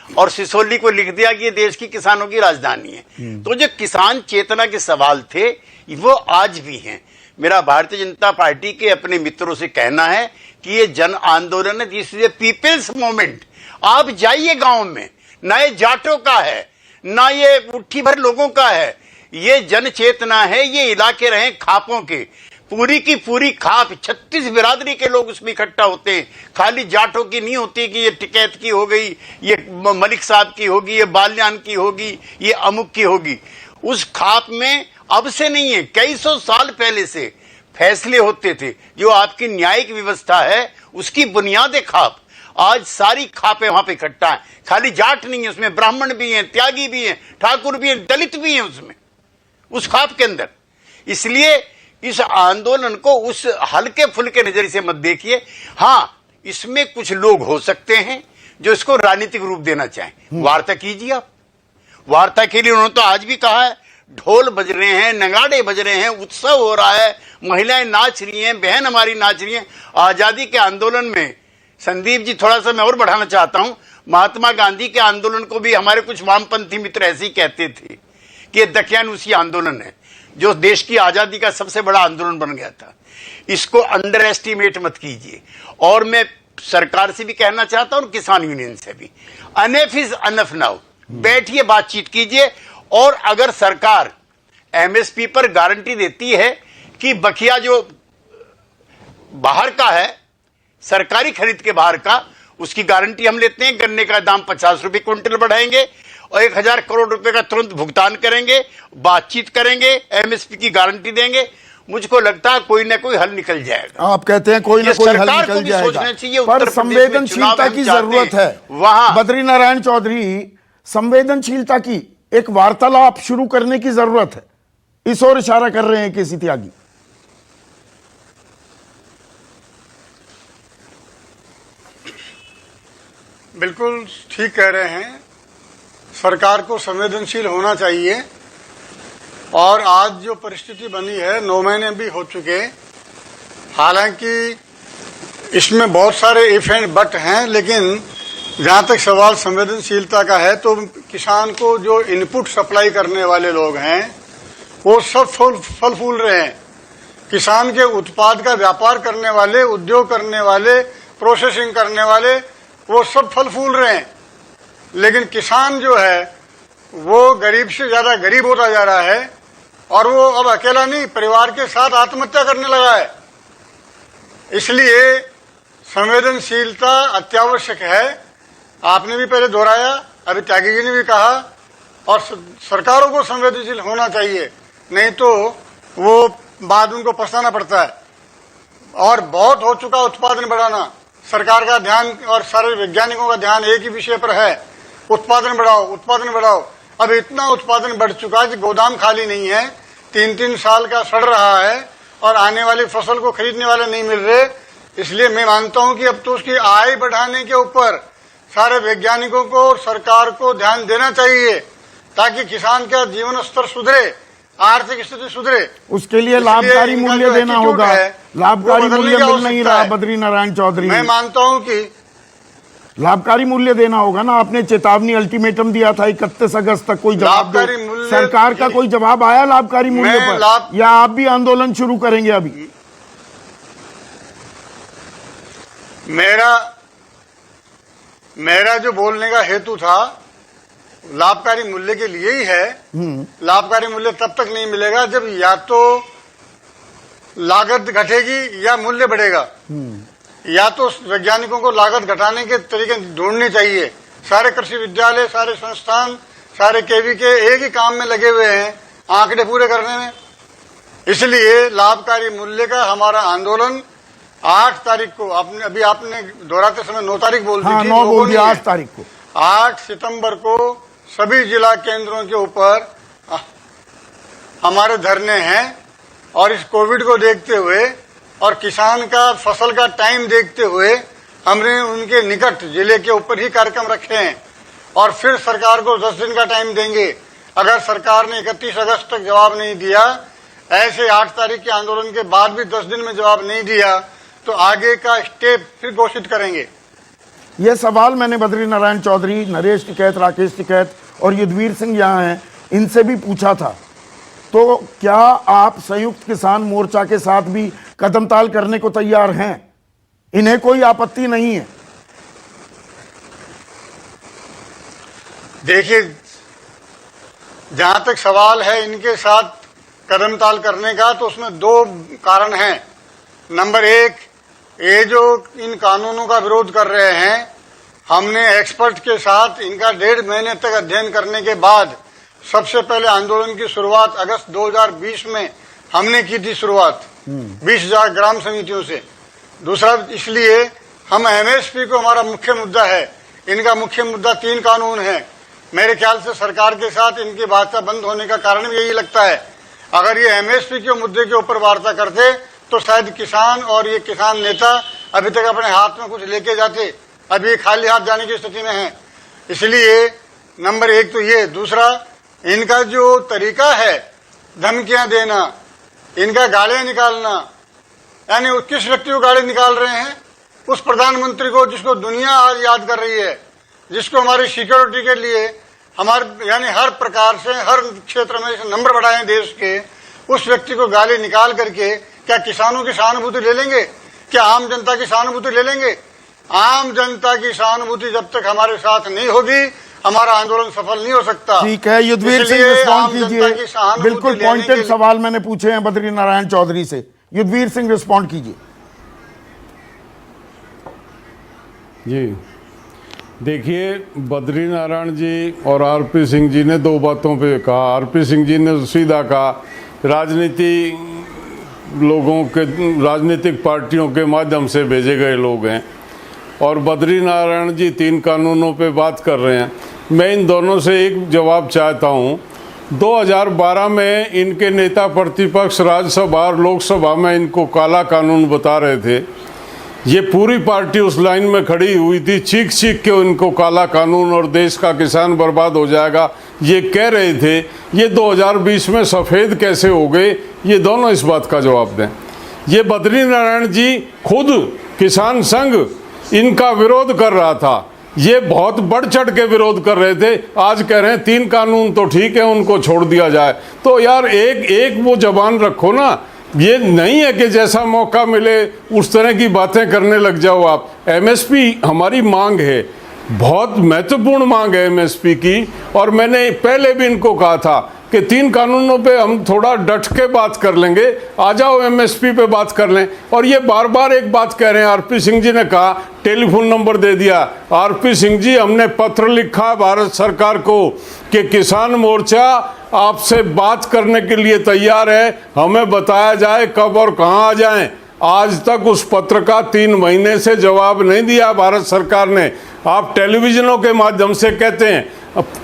और सिसोली को लिख दिया कि ये देश की किसानों की राजधानी है। तो जो किसान चेतना के सवाल थे वो आज भी हैं। मेरा भारतीय जनता पार्टी के अपने मित्रों से कहना है कि ये जन आंदोलन है, this is a people's movement. आप जाइए गांव में, ना ये जाटों का है ना ये मुट्ठी भर लोगों का है, ये जन चेतना है। ये इलाके रहे खापों के, पूरी की पूरी खाप 36 बिरादरी के लोग उसमें इकट्ठा होते हैं। खाली जाटों की नहीं होती कि ये टिकैत की हो गई, ये मलिक साहब की होगी, ये बाल्यान की होगी, ये अमुक की होगी। उस खाप में अब से नहीं है, कई सौ साल पहले से फैसले होते थे। जो आपकी न्यायिक व्यवस्था है उसकी बुनियाद खाप, आज सारी खापें वहां पे इकट्ठा है। खाली जाट नहीं है, उसमें ब्राह्मण भी हैं, त्यागी भी हैं, ठाकुर भी हैं, दलित भी हैं उसमें, उस खाप के अंदर। इसलिए इस आंदोलन को उस हल्के फुल्के नजरिए से मत देखिए। हाँ, इसमें कुछ लोग हो सकते हैं जो इसको राजनीतिक रूप देना चाहें। वार्ता कीजिए आप। वार्ता के लिए उन्होंने तो आज भी कहा है, ढोल बज रहे हैं, नगाड़े बज रहे हैं, उत्सव हो रहा है, महिलाएं नाच रही हैं, बहन हमारी नाच रही हैं। आजादी के आंदोलन में संदीप जी, थोड़ा सा मैं और बढ़ाना चाहता हूं, महात्मा गांधी के आंदोलन को भी हमारे कुछ वामपंथी मित्र ऐसे ही कहते थे कि ये दकियानूसी आंदोलन है, जो देश की आजादी का सबसे बड़ा आंदोलन बन गया था। इसको अंडर एस्टिमेट मत कीजिए। और मैं सरकार से भी कहना चाहता हूं, किसान यूनियन से भी, अनफ इज अनफ नाउ। बैठिए, बातचीत कीजिए। और अगर सरकार एमएसपी पर गारंटी देती है कि बखिया जो बाहर का है, सरकारी खरीद के बाहर का, उसकी गारंटी हम लेते हैं। गन्ने का दाम 50 रुपए क्विंटल बढ़ाएंगे और 1000 करोड़ रुपए का तुरंत भुगतान करेंगे, बातचीत करेंगे, एमएसपी की गारंटी देंगे। मुझको लगता है कोई ना कोई हल निकल जाएगा। आप कहते हैं कोई ना कोई हल निकल जाएगा, पर संवेदनशीलता की जरूरत है। वहां बद्रीनारायण चौधरी, संवेदनशीलता की एक वार्तालाप शुरू करने की जरूरत है, इस ओर इशारा कर रहे हैं केसी त्यागी। बिल्कुल ठीक कह रहे हैं, सरकार को संवेदनशील होना चाहिए। और आज जो परिस्थिति बनी है, 9 महीने भी हो चुके, हालांकि इसमें बहुत सारे इफ एंड बट हैं, लेकिन जहां तक सवाल संवेदनशीलता का है तो किसान को जो इनपुट सप्लाई करने वाले लोग हैं वो सब फल फूल रहे हैं। किसान के उत्पाद का व्यापार करने वाले, उद्योग करने वाले, प्रोसेसिंग करने वाले, वो सब फल फूल रहे हैं। लेकिन किसान जो है वो गरीब से ज्यादा गरीब होता जा रहा है और वो अब अकेला नहीं, परिवार के साथ आत्महत्या करने लगा है। इसलिए संवेदनशीलता अत्यावश्यक है। आपने भी पहले दोहराया, अभी त्यागी जी ने भी कहा, और सरकारों को संवेदनशील होना चाहिए, नहीं तो वो बाद उनको पछताना पड़ता है। और बहुत हो चुका उत्पादन बढ़ाना, सरकार का ध्यान और सारे वैज्ञानिकों का ध्यान एक ही विषय पर है, उत्पादन बढ़ाओ, उत्पादन बढ़ाओ। अब इतना उत्पादन बढ़ चुका है कि गोदाम खाली नहीं है, 3-3 साल का सड़ रहा है और आने वाली फसल को खरीदने वाले नहीं मिल रहे। इसलिए मैं मानता हूं कि अब तो उसकी आय बढ़ाने के ऊपर सारे वैज्ञानिकों को और सरकार को ध्यान देना चाहिए, ताकि किसान का जीवन स्तर सुधरे, आर्थिक स्थिति सुधरे। उसके लिए लाभकारी मूल्य देना होगा। लाभकारी मूल्य मिल नहीं रहा बद्री नारायण चौधरी। मैं मानता हूं कि लाभकारी मूल्य देना होगा ना। आपने चेतावनी, अल्टीमेटम दिया था 31 अगस्त तक, कोई जवाब दो। लाभकारी मूल्य, सरकार का कोई जवाब आया लाभकारी मूल्य पर, या आप भी आंदोलन शुरू करेंगे अभी? मेरा जो बोलने का हेतु था लाभकारी मूल्य के लिए ही है। लाभकारी मूल्य तब तक नहीं मिलेगा जब या तो लागत घटेगी या मूल्य बढ़ेगा। या तो वैज्ञानिकों को लागत घटाने के तरीके ढूंढने चाहिए। सारे कृषि विद्यालय, सारे संस्थान, सारे केवीके एक ही काम में लगे हुए हैं, आंकड़े पूरे करने में। इसलिए लाभकारी मूल्य का हमारा आंदोलन 8 तारीख को, आपने दोहराते समय 9 तारीख बोल दी थी, 9 बोल दिया, 8 तारीख को, 8 सितंबर को सभी जिला केंद्रों के ऊपर हमारे धरने हैं। और इस कोविड को देखते हुए और किसान का फसल का टाइम देखते हुए हमने उनके निकट जिले के ऊपर ही कार्यक्रम रखे हैं। और फिर सरकार को 10 दिन का टाइम देंगे। अगर सरकार ने 31 अगस्त तक जवाब नहीं दिया, ऐसे 8 तारीख के आंदोलन के बाद भी 10 दिन में जवाब नहीं दिया, तो आगे का स्टेप फिर घोषित करेंगे। यह सवाल मैंने बद्री नारायण चौधरी, नरेश टिकैत, राकेश टिकैत और युद्धवीर सिंह यहाँ हैं, इनसे भी पूछा था। तो क्या आप संयुक्त किसान मोर्चा के साथ भी कदमताल करने को तैयार हैं? इन्हें कोई आपत्ति नहीं है? देखिए, जहां तक सवाल है इनके साथ कदमताल करने का, तो उसमें 2 कारण हैं। नंबर 1, ये जो इन कानूनों का विरोध कर रहे हैं, हमने एक्सपर्ट के साथ इनका 1.5 महीने तक अध्ययन करने के बाद सबसे पहले आंदोलन की शुरुआत अगस्त 2020 में हमने की थी, शुरुआत 20,000 ग्राम समितियों से। दूसरा, इसलिए हम एमएसपी को हमारा मुख्य मुद्दा है, इनका मुख्य मुद्दा 3 कानून है। मेरे ख्याल से सरकार के साथ इनकी वार्ता बंद होने का कारण भी यही लगता है। अगर ये एमएसपी के मुद्दे के ऊपर वार्ता करते तो शायद किसान और ये किसान नेता अभी तक अपने हाथ में कुछ लेके जाते। अभी खाली हाथ जाने की स्थिति में है। इसलिए नंबर 1 तो ये। दूसरा, इनका जो तरीका है धमकियां देना, इनका गालियां निकालना, यानी किस व्यक्ति को गाली निकाल रहे हैं? उस प्रधानमंत्री को जिसको दुनिया आज याद कर रही है, जिसको हमारी सिक्योरिटी के लिए हमारे यानी हर प्रकार से हर क्षेत्र में नंबर बढ़ाए हैं देश के, उस व्यक्ति को गाली निकाल करके क्या किसानों की सहानुभूति ले लेंगे? क्या आम जनता की सहानुभूति ले लेंगे? आम जनता की सहानुभूति जब तक हमारे साथ नहीं होगी, हमारा आंदोलन सफल नहीं हो सकता। ठीक है, युद्धवीर सिंह रिस्पॉन्ड कीजिए। बिल्कुल पॉइंटेड सवाल मैंने पूछे हैं बद्री नारायण चौधरी से। युद्धवीर सिंह रिस्पॉन्ड कीजिए। जी देखिए, बद्री नारायण जी और आरपी सिंह जी ने 2 बातों पे कहा। आरपी सिंह जी ने सीधा कहा राजनीति लोगों के, राजनीतिक पार्टियों के माध्यम से भेजे गए लोग हैं, और बद्री नारायण जी 3 कानूनों पे बात कर रहे हैं। मैं इन दोनों से एक जवाब चाहता हूं। 2012 में इनके नेता प्रतिपक्ष राज्यसभा और लोकसभा में इनको काला कानून बता रहे थे। ये पूरी पार्टी उस लाइन में खड़ी हुई थी, चीख चीख के इनको काला कानून और देश का किसान बर्बाद हो जाएगा ये कह रहे थे। ये 2020 में सफ़ेद कैसे हो गए? ये दोनों इस बात का जवाब दें। ये बद्रीनारायण जी खुद किसान संघ इनका विरोध कर रहा था, ये बहुत बढ़ चढ़ के विरोध कर रहे थे। आज कह रहे हैं 3 कानून तो ठीक है, उनको छोड़ दिया जाए। तो यार एक वो जबान रखो ना, ये नहीं है कि जैसा मौका मिले उस तरह की बातें करने लग जाओ आप। एमएसपी हमारी मांग है, बहुत महत्वपूर्ण मांग है एमएसपी की, और मैंने पहले भी इनको कहा था कि 3 कानूनों पे हम थोड़ा डट के बात कर लेंगे, आ जाओ एमएसपी पे बात कर लें। और ये बार बार एक बात कह रहे हैं, आरपी सिंह जी ने कहा टेलीफोन नंबर दे दिया। आरपी सिंह जी, हमने पत्र लिखा भारत सरकार को कि किसान मोर्चा आपसे बात करने के लिए तैयार है, हमें बताया जाए कब और कहां आ जाएं। आज तक उस पत्र का 3 महीने से जवाब नहीं दिया भारत सरकार ने। आप टेलीविजनों के माध्यम से कहते हैं,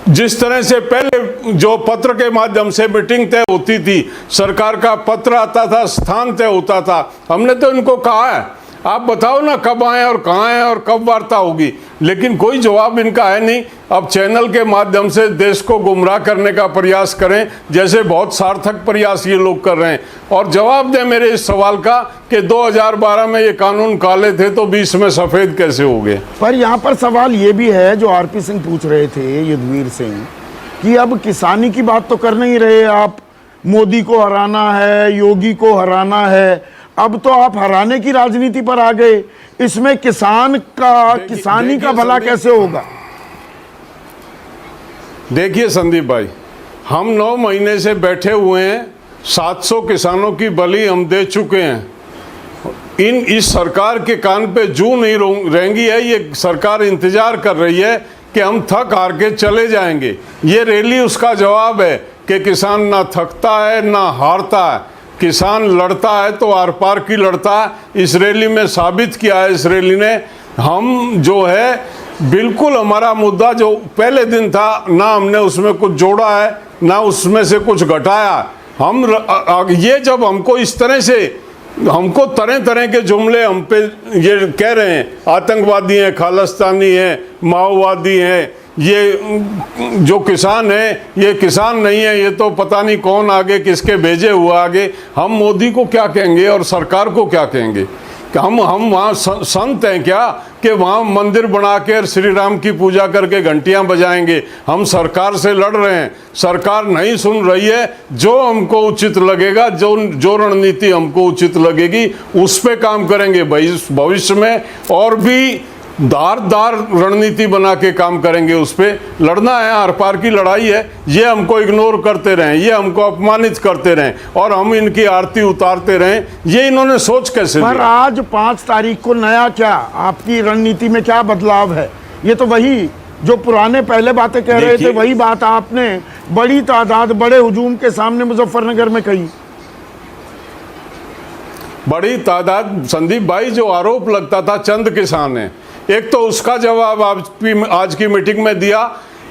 जिस तरह से पहले जो पत्र के माध्यम से मीटिंग तय होती थी, सरकार का पत्र आता था, स्थान तय होता था, हमने तो इनको कहा है आप बताओ ना कब आए और कहाँ आए और कब वार्ता होगी, लेकिन कोई जवाब इनका है नहीं। अब चैनल के माध्यम से देश को गुमराह करने का प्रयास करें, जैसे बहुत सार्थक प्रयास ये लोग कर रहे हैं, और जवाब दें मेरे इस सवाल का कि 2012 में ये कानून काले थे तो 20 में सफ़ेद कैसे हो गए। पर यहाँ पर सवाल ये भी है जो आरपी सिंह पूछ रहे थे, युद्धवीर सिंह, कि अब किसानी की बात तो कर नहीं रहे आप, मोदी को हराना है, योगी को हराना है, अब तो आप हराने की राजनीति पर आ गए। इसमें किसानी का भला कैसे होगा? देखिए संदीप भाई, हम 9 महीने से बैठे हुए हैं, 700 किसानों की बलि हम दे चुके हैं। इस सरकार के कान पे जू नहीं रहेंगी है, ये सरकार इंतजार कर रही है कि हम थक हार के चले जाएंगे। ये रैली उसका जवाब है कि किसान ना थकता है ना हारता है, किसान लड़ता है तो आर पार की लड़ता है। इस रैली में साबित किया है, इस रैली ने हम जो है बिल्कुल हमारा मुद्दा जो पहले दिन था, ना हमने उसमें कुछ जोड़ा है ना उसमें से कुछ घटाया। हम ये जब हमको इस तरह से हमको तरह तरह के जुमले हम पे ये कह रहे हैं, आतंकवादी हैं, खालिस्तानी हैं, माओवादी हैं, ये जो किसान है ये किसान नहीं है, ये तो पता नहीं कौन आगे किसके भेजे हुए आगे। हम मोदी को क्या कहेंगे और सरकार को क्या कहेंगे? कि हम वहाँ संत हैं क्या कि वहाँ मंदिर बना कर श्री राम की पूजा करके घंटियाँ बजाएंगे? हम सरकार से लड़ रहे हैं, सरकार नहीं सुन रही है। जो हमको उचित लगेगा, जो रणनीति हमको उचित लगेगी उस पर काम करेंगे भविष्य में, और भी धारदार रणनीति बना के काम करेंगे। उस पर लड़ना है, आर पार की लड़ाई है। ये हमको इग्नोर करते रहें, ये हमको अपमानित करते रहें और हम इनकी आरती उतारते रहें, ये इन्होंने सोच कैसे पर आज 5 तारीख को नया क्या आपकी रणनीति में क्या बदलाव है? ये तो वही जो पुराने पहले बातें कह रहे थे, वही बात आपने बड़ी तादाद बड़े हुजूम के सामने मुजफ्फरनगर में कही। बड़ी तादाद संदीप भाई, जो आरोप लगता था चंद किसान है, एक तो उसका जवाब आज की मीटिंग में दिया।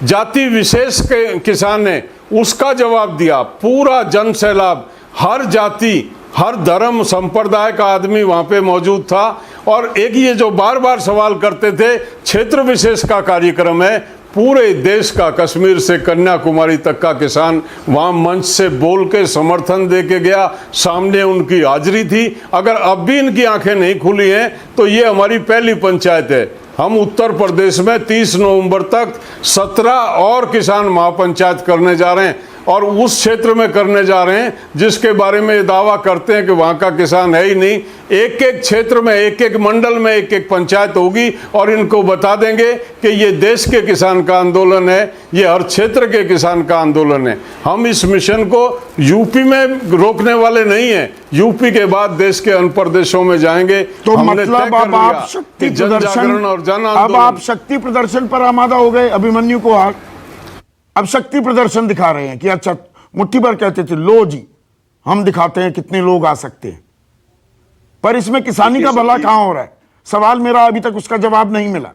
जाति विशेष के किसान ने उसका जवाब दिया। पूरा जन सैलाब, हर जाति हर धर्म संप्रदाय का आदमी वहाँ पे मौजूद था। और एक ये जो बार बार सवाल करते थे, क्षेत्र विशेष का कार्यक्रम है, पूरे देश का कश्मीर से कन्याकुमारी तक का किसान वहाँ मंच से बोल के समर्थन दे के गया, सामने उनकी हाजिरी थी। अगर अब भी इनकी आंखें नहीं खुली हैं तो ये हमारी पहली पंचायत है। हम उत्तर प्रदेश में 30 नवंबर तक 17 और किसान महापंचायत करने जा रहे हैं, और उस क्षेत्र में करने जा रहे हैं जिसके बारे में ये दावा करते हैं कि वहाँ का किसान है ही नहीं। एक एक क्षेत्र में, एक एक मंडल में एक एक पंचायत होगी, और इनको बता देंगे कि ये देश के किसान का आंदोलन है, ये हर क्षेत्र के किसान का आंदोलन है। हम इस मिशन को यूपी में रोकने वाले नहीं हैं, यूपी के बाद देश के अन्य प्रदेशों में जाएंगे। तो मतलब अब आप शक्ति प्रदर्शन और जन आंदोलन, अब आप शक्ति प्रदर्शन पर आमादा हो गए। अभिमन्यु को अब शक्ति प्रदर्शन दिखा रहे हैं कि अच्छा, मुट्ठी भर कहते थे लो जी हम दिखाते हैं कितने लोग आ सकते हैं, पर इसमें किसानी का भला कहां हो रहा है? सवाल मेरा अभी तक उसका जवाब नहीं मिला।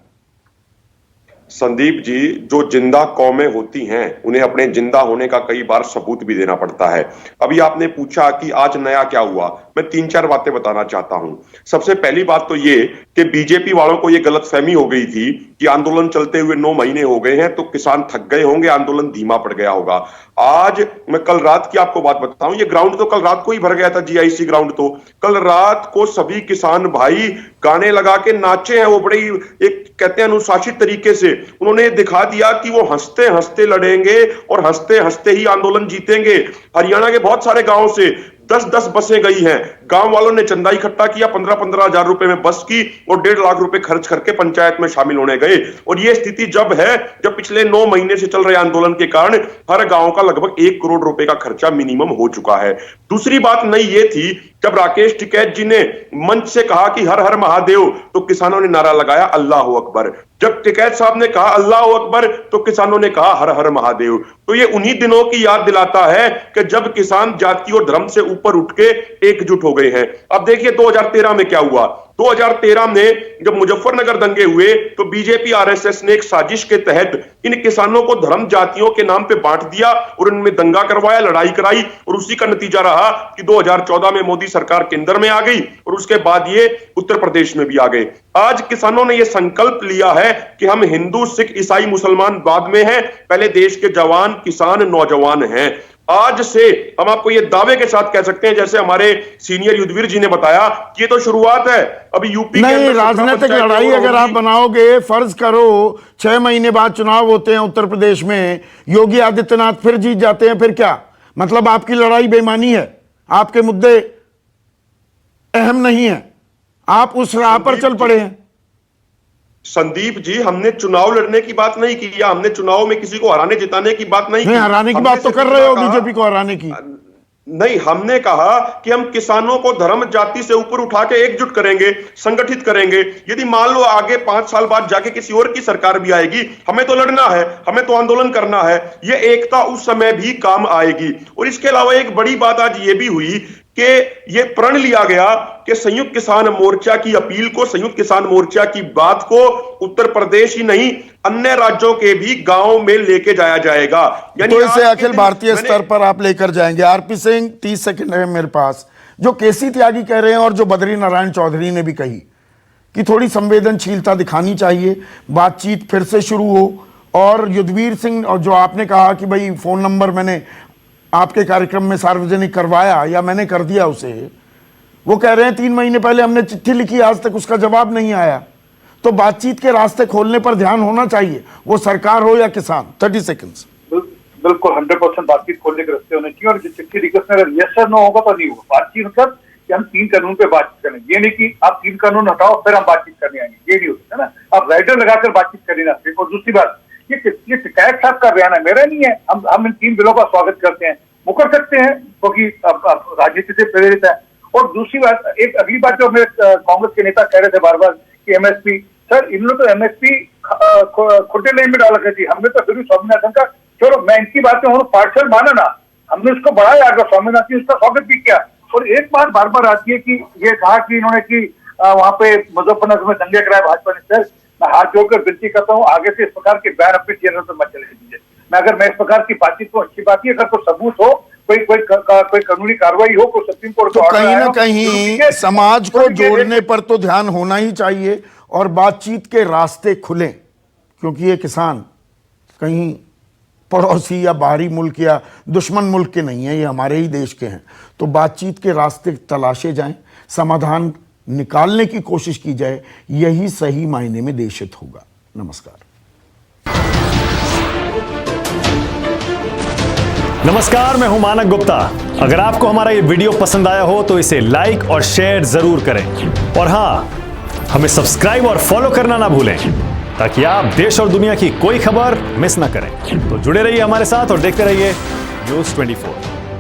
संदीप जी, जो जिंदा कौमें होती हैं उन्हें अपने जिंदा होने का कई बार सबूत भी देना पड़ता है। अभी आपने पूछा कि आज नया क्या हुआ, मैं 3-4 बातें बताना चाहता हूं। सबसे पहली बात तो ये कि बीजेपी वालों को ये गलतफहमी हो गई थी कि आंदोलन चलते हुए 9 महीने हो गए हैं, तो किसान थक गए होंगे, आंदोलन धीमा पड़ गया होगा। आज मैं कल रात की आपको बात बताऊं, ये ग्राउंड तो कल रात को ही भर गया था, जीआईसी ग्राउंड तो कल रात को सभी किसान भाई गाने लगा के नाचे हैं। वो बड़े एक कहते हैं अनुशासित तरीके से उन्होंने दिखा दिया कि वो हंसते हंसते लड़ेंगे और हंसते हंसते ही आंदोलन जीतेंगे। हरियाणा के बहुत सारे गांवों से 10-10 बसें गई हैं, गांव वालों ने चंदा इकट्ठा किया, 15-15 हजार रुपए में बस की और 1.5 लाख रुपए खर्च करके पंचायत में शामिल होने गए। और ये स्थिति जब है जब पिछले 9 महीने से चल रहे आंदोलन के कारण हर गांव का लगभग 1 करोड़ रुपए का खर्चा मिनिमम हो चुका है। दूसरी बात नई ये थी, जब राकेश टिकैत जी ने मंच से कहा कि हर हर महादेव, तो किसानों ने नारा लगाया अल्लाह अकबर। जब टिकैत साहब ने कहा अल्लाह अकबर, तो किसानों ने कहा हर हर महादेव। तो ये उन्हीं दिनों की याद दिलाता है कि जब किसान जाति और धर्म से ऊपर उठ के एकजुट हो गए हैं। अब देखिए 2013 में क्या हुआ। 2013 में जब मुजफ्फरनगर दंगे हुए तो बीजेपी आरएसएस ने एक साजिश के तहत इन किसानों को धर्म जातियों के नाम पे बांट दिया और उनमें दंगा करवाया, लड़ाई कराई, और उसी का नतीजा रहा कि 2014 में मोदी सरकार केंद्र में आ गई और उसके बाद ये उत्तर प्रदेश में भी आ गए। आज किसानों ने यह संकल्प लिया है कि हम हिंदू, सिख, ईसाई, मुसलमान बाद में हैं, पहले देश के जवान, किसान, नौजवान हैं। आज से हम आपको ये दावे के साथ कह सकते हैं, जैसे हमारे सीनियर युद्धवीर जी ने बताया कि ये तो शुरुआत है। अभी यूपी नहीं, राजनीतिक लड़ाई अगर आप बनाओगे, फर्ज करो 6 महीने बाद चुनाव होते हैं उत्तर प्रदेश में, योगी आदित्यनाथ फिर जीत जाते हैं, फिर क्या मतलब? आपकी लड़ाई बेईमानी है, आपके मुद्दे अहम नहीं है, आप उस राह पर चल पड़े हैं। संदीप जी, हमने चुनाव लड़ने की बात नहीं की या हमने चुनाव में किसी को हराने जिताने की बात नहीं की। हराने की बात तो कर रहे हो, बीजेपी को हराने की नहीं। हमने कहा कि हम किसानों को धर्म जाति से ऊपर उठा के एकजुट करेंगे, संगठित करेंगे। यदि मान लो आगे 5 साल बाद जाके किसी और की सरकार भी आएगी, हमें तो लड़ना है, हमें तो आंदोलन करना है। ये एकता उस समय भी काम आएगी। और इसके अलावा एक बड़ी बात आज ये भी हुई कि ये प्रण लिया गया कि संयुक्त किसान मोर्चा की अपील को, संयुक्त किसान मोर्चा की बात को उत्तर प्रदेश ही नहीं अन्य राज्यों के भी गांव में लेके जाया जाएगा। तो इसे अखिल भारतीय स्तर पर आप लेकर जाएंगे। आरपी सिंह, 30 सेकंड है मेरे पास। जो केसी त्यागी कह रहे हैं और जो बद्री नारायण चौधरी ने भी कही कि थोड़ी संवेदनशीलता दिखानी चाहिए, बातचीत फिर से शुरू हो। और युद्धवीर सिंह, और जो आपने कहा कि भाई फोन नंबर मैंने आपके कार्यक्रम में सार्वजनिक करवाया या मैंने कर दिया उसे, वो कह रहे हैं 3 महीने पहले हमने चिट्ठी लिखी, आज तक उसका जवाब नहीं आया। तो बातचीत के रास्ते खोलने पर ध्यान होना चाहिए, वो सरकार हो या किसान। 30 सेकंड्स। बिल्कुल 100% बातचीत खोलने के रास्ते होने चाहिए। और जो चिट्ठी लिखी उसमें अगर यस सर नो होगा तो नहीं होगा बातचीत। मतलब कि हम 3 कानून पे बातचीत करें, ये नहीं कि आप 3 कानून हटाओ फिर हम बातचीत करने आएंगे, ये नहीं होता है ना। आप राइडर लगाकर बातचीत करें ना। और दूसरी बात, ये टिकैत साहब का बयान है, मेरा नहीं है। हम इन 3 बिलों का स्वागत करते हैं, मुकर सकते हैं क्योंकि राजनीति से प्रेरित है। और दूसरी बात, एक अगली बात जो मेरे कांग्रेस के नेता कह रहे थे बार बार कि एमएसपी, सर इन्होंने तो एमएसपी खोटे लाइन में डाला करती, हमने तो फिर भी स्वामीनाथन का, चलो मैं इनकी बातें हूँ पार्षद माना ना, हमने उसको बढ़ाया, अगर स्वामीनाथन उसका स्वागत भी किया। और एक बात बार बार आती है कि ये कहा कि इन्होंने कि वहां पे मुजफ्फरनगर में दंगे कराए भाजपा ने। सर मैं हाथ जोड़कर विनती करता हूँ, आगे से इस प्रकार के बयान अपने चैनल पर मत चले दीजिए। मैं इस प्रकार की बातचीत को अच्छी बात ही, अगर कोई सबूत हो, कोई कानूनी कार्रवाई हो, कोई सुप्रीम कोर्ट तो कहीं ना कहीं समाज को जोड़ने पर तो ध्यान होना ही चाहिए और बातचीत के रास्ते खुलें, क्योंकि ये किसान कहीं पड़ोसी या बाहरी मुल्क या दुश्मन मुल्क के नहीं है, ये हमारे ही देश के हैं। तो बातचीत के रास्ते तलाशे जाएं, समाधान निकालने की कोशिश की जाए, यही सही मायने में देश हित होगा। नमस्कार। नमस्कार, मैं हूं मानक गुप्ता। अगर आपको हमारा ये वीडियो पसंद आया हो तो इसे लाइक और शेयर जरूर करें, और हां, हमें सब्सक्राइब और फॉलो करना ना भूलें ताकि आप देश और दुनिया की कोई खबर मिस ना करें। तो जुड़े रहिए हमारे साथ और देखते रहिए News 24।